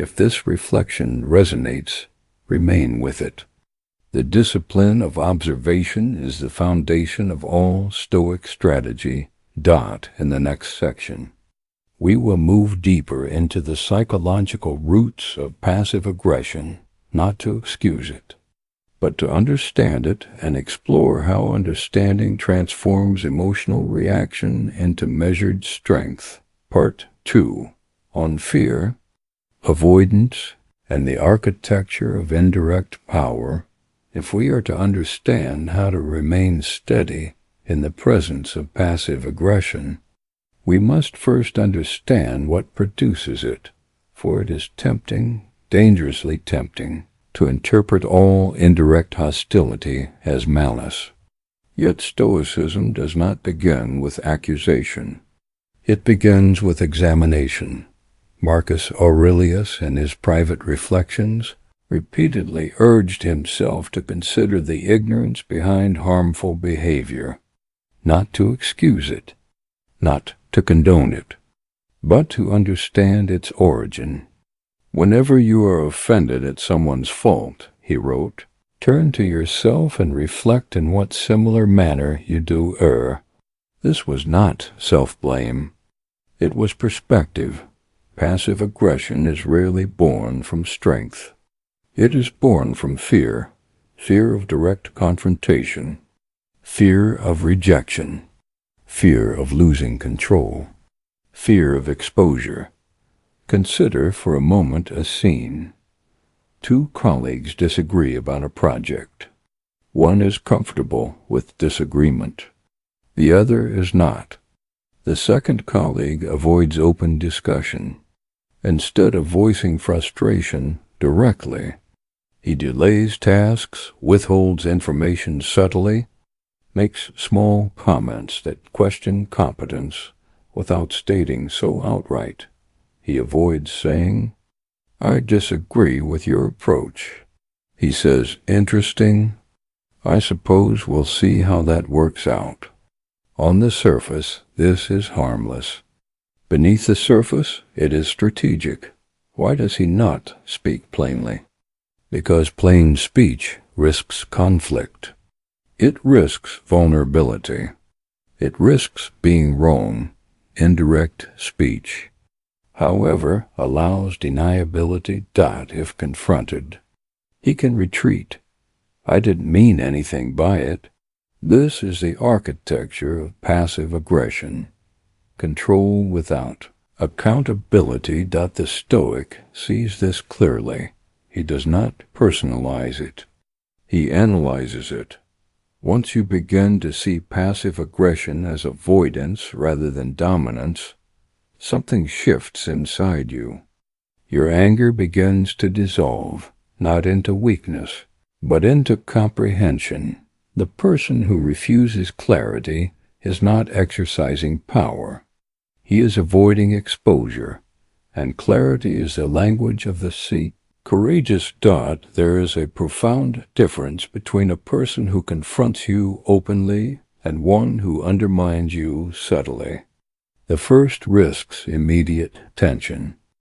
If this reflection resonates, remain with it. The discipline of observation is the foundation of all Stoic strategy. In the next section, we will move deeper into the psychological roots of passive aggression, not to excuse it, but to understand it and explore how understanding transforms emotional reaction into measured strength. Part 2. On fear, avoidance, and the architecture of indirect power. If we are to understand how to remain steady in the presence of passive aggression, we must first understand what produces it, for it is tempting, dangerously tempting, to interpret all indirect hostility as malice. Yet Stoicism does not begin with accusation. It begins with examination. Marcus Aurelius, in his private reflections, repeatedly urged himself to consider the ignorance behind harmful behavior, not to excuse it, not to condone it, but to understand its origin. Whenever you are offended at someone's fault, he wrote, turn to yourself and reflect in what similar manner you do err. This was not self-blame. It was perspective. Passive aggression is rarely born from strength. It is born from fear, fear of direct confrontation, fear of rejection, fear of losing control, fear of exposure. Consider for a moment a scene. Two colleagues disagree about a project. One is comfortable with disagreement. The other is not. The second colleague avoids open discussion. Instead of voicing frustration directly, he delays tasks, withholds information subtly, makes small comments that question competence without stating so outright. He avoids saying, I disagree with your approach. He says, interesting. I suppose we'll see how that works out. On the surface, this is harmless. Beneath the surface, it is strategic. Why does he not speak plainly? Because plain speech risks conflict. It risks vulnerability. It risks being wrong. Indirect speech, however, allows deniability. If confronted, he can retreat. I didn't mean anything by it. This is the architecture of passive aggression. Control without accountability. The Stoic sees this clearly. He does not personalize it. He analyzes it. Once you begin to see passive aggression as avoidance rather than dominance, something shifts inside you. Your anger begins to dissolve, not into weakness, but into comprehension. The person who refuses clarity is not exercising power. He is avoiding exposure, and clarity is the language of the sea. Courageous. There is a profound difference between a person who confronts you openly and one who undermines you subtly. The first risks immediate tension.